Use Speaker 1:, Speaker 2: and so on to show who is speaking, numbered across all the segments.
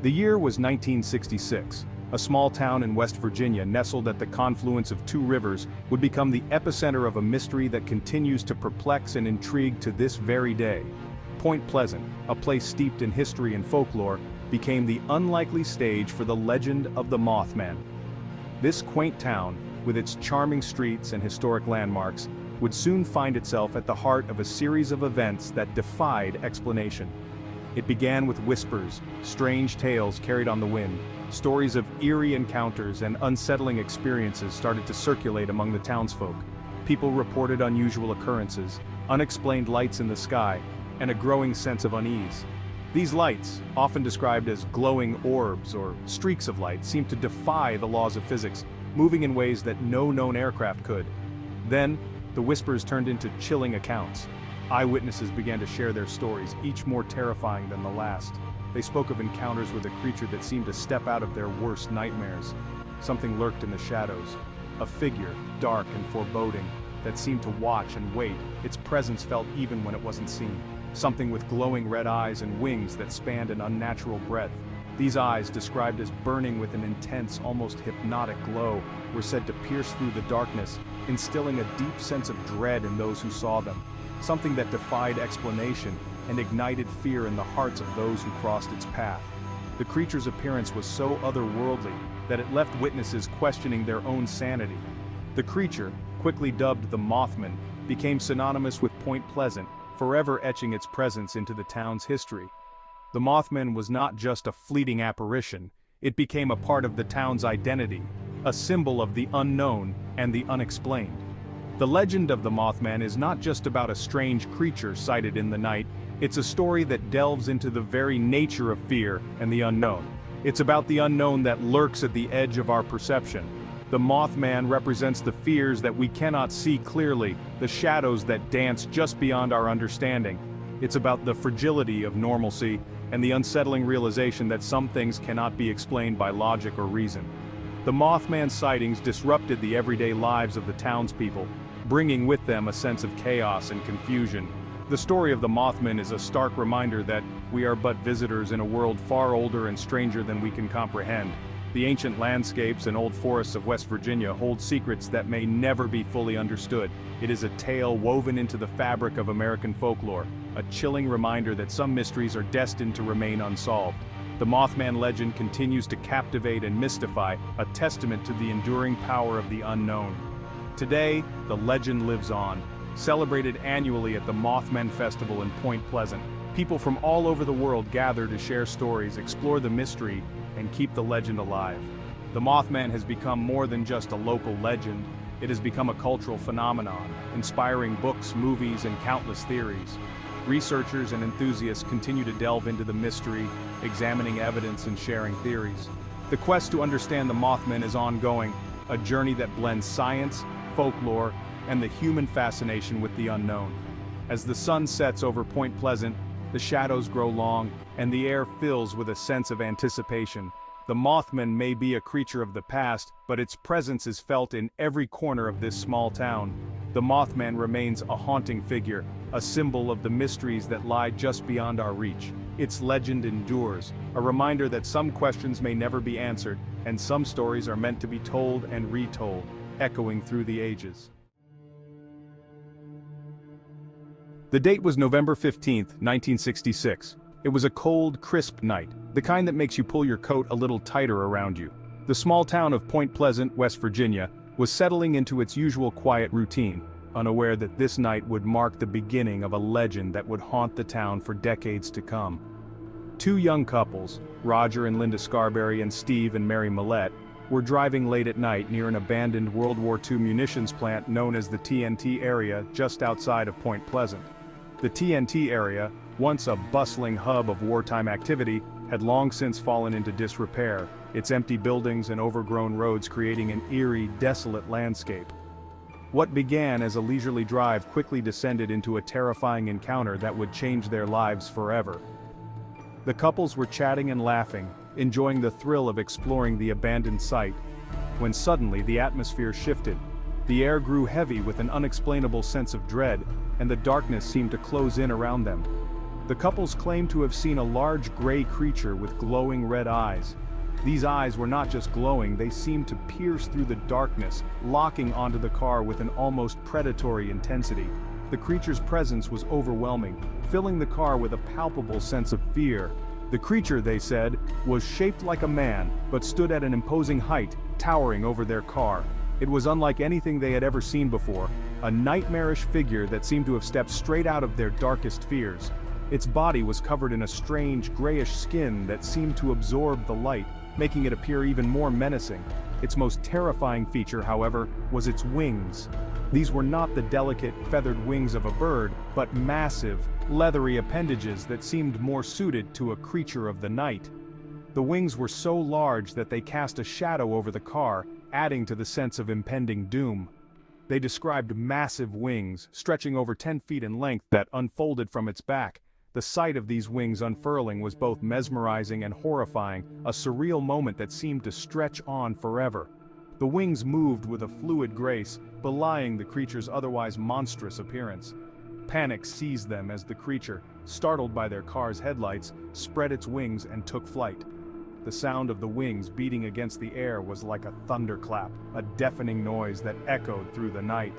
Speaker 1: The year was 1966. A small town in West Virginia nestled at the confluence of two rivers would become the epicenter of a mystery that continues to perplex and intrigue to this very day. Point Pleasant, a place steeped in history and folklore, became the unlikely stage for the legend of the Mothman. This quaint town, with its charming streets and historic landmarks, would soon find itself at the heart of a series of events that defied explanation. It began with whispers, strange tales carried on the wind. Stories of eerie encounters and unsettling experiences started to circulate among the townsfolk. People reported unusual occurrences, unexplained lights in the sky, and a growing sense of unease. These lights, often described as glowing orbs or streaks of light, seemed to defy the laws of physics, moving in ways that no known aircraft could. Then, the whispers turned into chilling accounts. Eyewitnesses began to share their stories, each more terrifying than the last. They spoke of encounters with a creature that seemed to step out of their worst nightmares. Something lurked in the shadows. A figure, dark and foreboding, that seemed to watch and wait. Its presence felt even when it wasn't seen. Something with glowing red eyes and wings that spanned an unnatural breadth. These eyes, described as burning with an intense, almost hypnotic glow, were said to pierce through the darkness, instilling a deep sense of dread in those who saw them. Something that defied explanation and ignited fear in the hearts of those who crossed its path. The creature's appearance was so otherworldly that it left witnesses questioning their own sanity. The creature, quickly dubbed the Mothman, became synonymous with Point Pleasant, forever etching its presence into the town's history. The Mothman was not just a fleeting apparition, it became a part of the town's identity, a symbol of the unknown and the unexplained. The legend of the Mothman is not just about a strange creature sighted in the night, it's a story that delves into the very nature of fear and the unknown. It's about the unknown that lurks at the edge of our perception. The Mothman represents the fears that we cannot see clearly, the shadows that dance just beyond our understanding. It's about the fragility of normalcy and the unsettling realization that some things cannot be explained by logic or reason. The Mothman sightings disrupted the everyday lives of the townspeople, bringing with them a sense of chaos and confusion. The story of the Mothman is a stark reminder that we are but visitors in a world far older and stranger than we can comprehend. The ancient landscapes and old forests of West Virginia hold secrets that may never be fully understood. It is a tale woven into the fabric of American folklore, a chilling reminder that some mysteries are destined to remain unsolved. The Mothman legend continues to captivate and mystify, a testament to the enduring power of the unknown. Today, the legend lives on. Celebrated annually at the Mothman Festival in Point Pleasant, people from all over the world gather to share stories, explore the mystery, and keep the legend alive. The Mothman has become more than just a local legend, it has become a cultural phenomenon, inspiring books, movies, and countless theories. Researchers and enthusiasts continue to delve into the mystery, examining evidence and sharing theories. The quest to understand the Mothman is ongoing, a journey that blends science, folklore, and the human fascination with the unknown. As the sun sets over Point Pleasant, the shadows grow long, and the air fills with a sense of anticipation. The Mothman may be a creature of the past, but its presence is felt in every corner of this small town. The Mothman remains a haunting figure, a symbol of the mysteries that lie just beyond our reach. Its legend endures, a reminder that some questions may never be answered, and some stories are meant to be told and retold, echoing through the ages. The date was November 15, 1966. It was a cold, crisp night, the kind that makes you pull your coat a little tighter around you. The small town of Point Pleasant, West Virginia, was settling into its usual quiet routine, unaware that this night would mark the beginning of a legend that would haunt the town for decades to come. Two young couples, Roger and Linda Scarberry and Steve and Mary Millette, were driving late at night near an abandoned World War II munitions plant known as the TNT area just outside of Point Pleasant. The TNT area, once a bustling hub of wartime activity, had long since fallen into disrepair, its empty buildings and overgrown roads creating an eerie, desolate landscape. What began as a leisurely drive quickly descended into a terrifying encounter that would change their lives forever. The couples were chatting and laughing, enjoying the thrill of exploring the abandoned site, when suddenly the atmosphere shifted. The air grew heavy with an unexplainable sense of dread, and the darkness seemed to close in around them. The couples claimed to have seen a large gray creature with glowing red eyes. These eyes were not just glowing, they seemed to pierce through the darkness, locking onto the car with an almost predatory intensity. The creature's presence was overwhelming, filling the car with a palpable sense of fear. The creature, they said, was shaped like a man, but stood at an imposing height, towering over their car. It was unlike anything they had ever seen before, a nightmarish figure that seemed to have stepped straight out of their darkest fears. Its body was covered in a strange, grayish skin that seemed to absorb the light, making it appear even more menacing. Its most terrifying feature, however, was its wings. These were not the delicate, feathered wings of a bird, but massive, leathery appendages that seemed more suited to a creature of the night. The wings were so large that they cast a shadow over the car, adding to the sense of impending doom. They described massive wings, stretching over 10 feet in length, that unfolded from its back. The sight of these wings unfurling was both mesmerizing and horrifying, a surreal moment that seemed to stretch on forever. The wings moved with a fluid grace, belying the creature's otherwise monstrous appearance. Panic seized them as the creature, startled by their car's headlights, spread its wings and took flight. The sound of the wings beating against the air was like a thunderclap, a deafening noise that echoed through the night.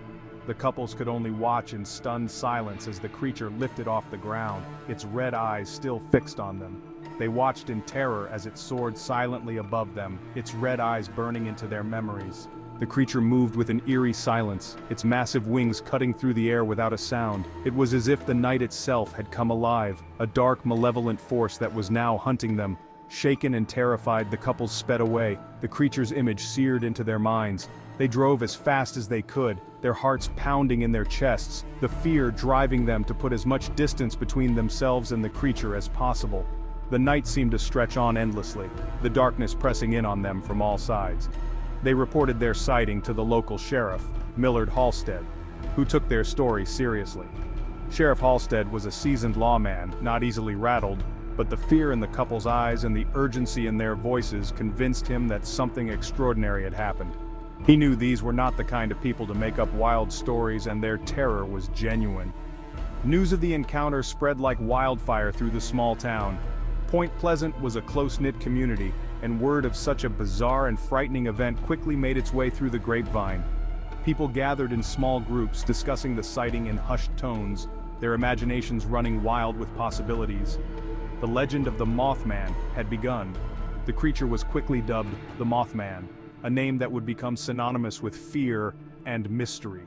Speaker 1: The couples could only watch in stunned silence as the creature lifted off the ground, its red eyes still fixed on them. They watched in terror as it soared silently above them, its red eyes burning into their memories. The creature moved with an eerie silence, its massive wings cutting through the air without a sound. It was as if the night itself had come alive, a dark, malevolent force that was now hunting them. Shaken and terrified, the couple sped away, the creature's image seared into their minds. They drove as fast as they could, their hearts pounding in their chests, the fear driving them to put as much distance between themselves and the creature as possible. The night seemed to stretch on endlessly, the darkness pressing in on them from all sides. They reported their sighting to the local sheriff, Millard Halstead, who took their story seriously. Sheriff Halstead was a seasoned lawman, not easily rattled, but the fear in the couple's eyes and the urgency in their voices convinced him that something extraordinary had happened. He knew these were not the kind of people to make up wild stories, and their terror was genuine. News of the encounter spread like wildfire through the small town. Point Pleasant was a close-knit community, and word of such a bizarre and frightening event quickly made its way through the grapevine. People gathered in small groups, discussing the sighting in hushed tones, their imaginations running wild with possibilities. The legend of the Mothman had begun. The creature was quickly dubbed the Mothman, a name that would become synonymous with fear and mystery.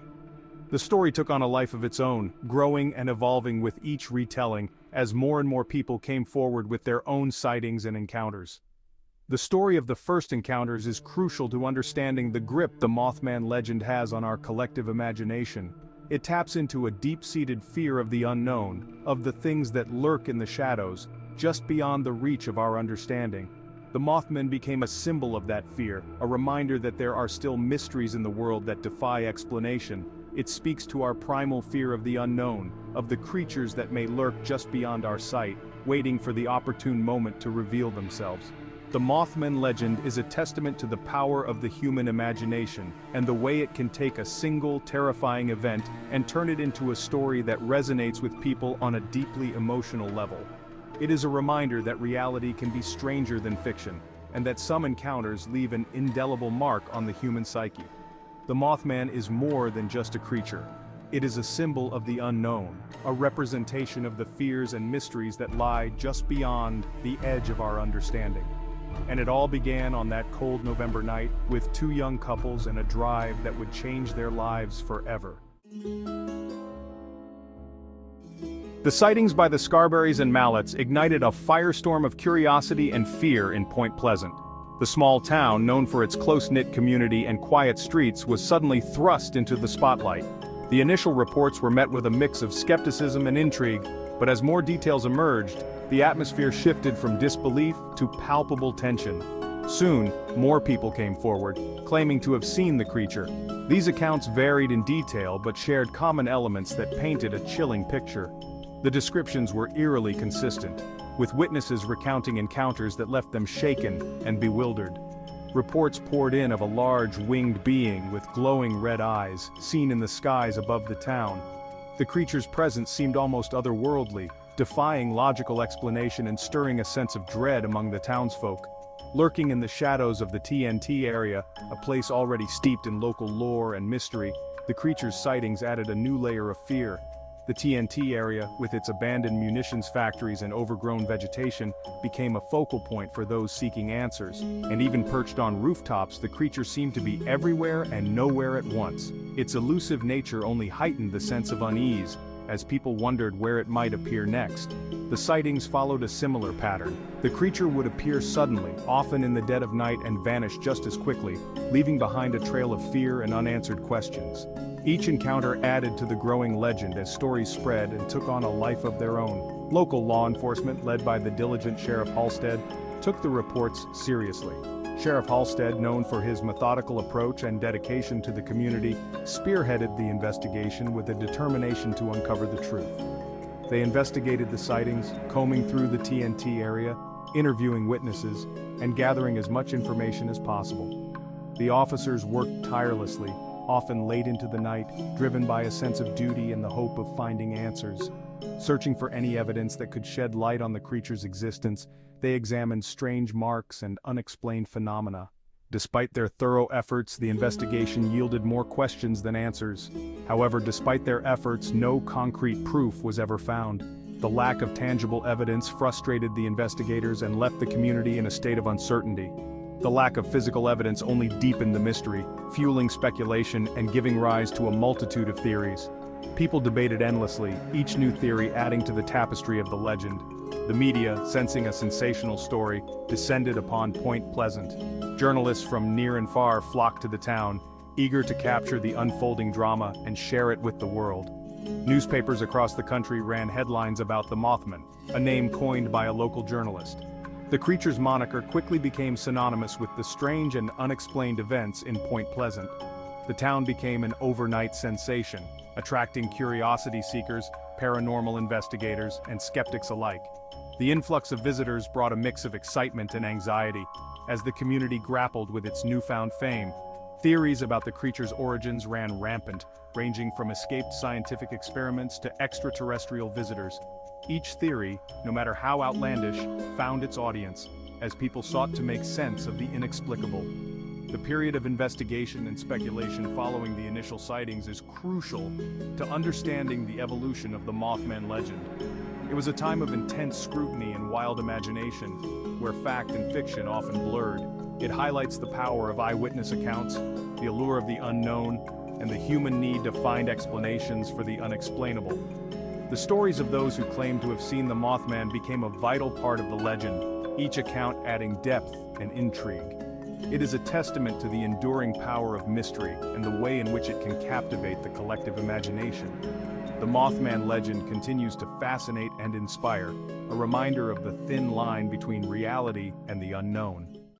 Speaker 1: The story took on a life of its own, growing and evolving with each retelling, as more and more people came forward with their own sightings and encounters. The story of the first encounters is crucial to understanding the grip the Mothman legend has on our collective imagination. It taps into a deep-seated fear of the unknown, of the things that lurk in the shadows, just beyond the reach of our understanding. The Mothman became a symbol of that fear, a reminder that there are still mysteries in the world that defy explanation. It speaks to our primal fear of the unknown, of the creatures that may lurk just beyond our sight, waiting for the opportune moment to reveal themselves. The Mothman legend is a testament to the power of the human imagination, and the way it can take a single, terrifying event and turn it into a story that resonates with people on a deeply emotional level. It is a reminder that reality can be stranger than fiction, and that some encounters leave an indelible mark on the human psyche. The Mothman is more than just a creature. It is a symbol of the unknown, a representation of the fears and mysteries that lie just beyond the edge of our understanding. And it all began on that cold November night, with two young couples and a drive that would change their lives forever. The sightings by the Scarberrys and Mallets ignited a firestorm of curiosity and fear in Point Pleasant. The small town, known for its close-knit community and quiet streets, was suddenly thrust into the spotlight. The initial reports were met with a mix of skepticism and intrigue, but as more details emerged, the atmosphere shifted from disbelief to palpable tension. Soon, more people came forward, claiming to have seen the creature. These accounts varied in detail but shared common elements that painted a chilling picture. The descriptions were eerily consistent, with witnesses recounting encounters that left them shaken and bewildered. Reports poured in of a large winged being with glowing red eyes, seen in the skies above the town. The creature's presence seemed almost otherworldly, defying logical explanation and stirring a sense of dread among the townsfolk. Lurking in the shadows of the TNT area, a place already steeped in local lore and mystery, the creature's sightings added a new layer of fear. The TNT area, with its abandoned munitions factories and overgrown vegetation, became a focal point for those seeking answers, and even perched on rooftops, the creature seemed to be everywhere and nowhere at once. Its elusive nature only heightened the sense of unease, as people wondered where it might appear next. The sightings followed a similar pattern. The creature would appear suddenly, often in the dead of night, and vanish just as quickly, leaving behind a trail of fear and unanswered questions. Each encounter added to the growing legend as stories spread and took on a life of their own. Local law enforcement, led by the diligent Sheriff Halstead, took the reports seriously. Sheriff Halstead, known for his methodical approach and dedication to the community, spearheaded the investigation with a determination to uncover the truth. They investigated the sightings, combing through the TNT area, interviewing witnesses, and gathering as much information as possible. The officers worked tirelessly, often late into the night, driven by a sense of duty and the hope of finding answers. Searching for any evidence that could shed light on the creature's existence, they examined strange marks and unexplained phenomena. Despite their thorough efforts, the investigation yielded more questions than answers. However, despite their efforts, no concrete proof was ever found. The lack of tangible evidence frustrated the investigators and left the community in a state of uncertainty. The lack of physical evidence only deepened the mystery, fueling speculation and giving rise to a multitude of theories. People debated endlessly, each new theory adding to the tapestry of the legend. The media, sensing a sensational story, descended upon Point Pleasant. Journalists from near and far flocked to the town, eager to capture the unfolding drama and share it with the world. Newspapers across the country ran headlines about the Mothman, a name coined by a local journalist. The creature's moniker quickly became synonymous with the strange and unexplained events in Point Pleasant. The town became an overnight sensation, attracting curiosity seekers, paranormal investigators, and skeptics alike. The influx of visitors brought a mix of excitement and anxiety, as the community grappled with its newfound fame. Theories about the creature's origins ran rampant, ranging from escaped scientific experiments to extraterrestrial visitors. Each theory, no matter how outlandish, found its audience, as people sought to make sense of the inexplicable. The period of investigation and speculation following the initial sightings is crucial to understanding the evolution of the Mothman legend. It was a time of intense scrutiny and wild imagination, where fact and fiction often blurred. It highlights the power of eyewitness accounts, the allure of the unknown, and the human need to find explanations for the unexplainable. The stories of those who claimed to have seen the Mothman became a vital part of the legend, each account adding depth and intrigue. It is a testament to the enduring power of mystery and the way in which it can captivate the collective imagination. The Mothman legend continues to fascinate and inspire, a reminder of the thin line between reality and the unknown.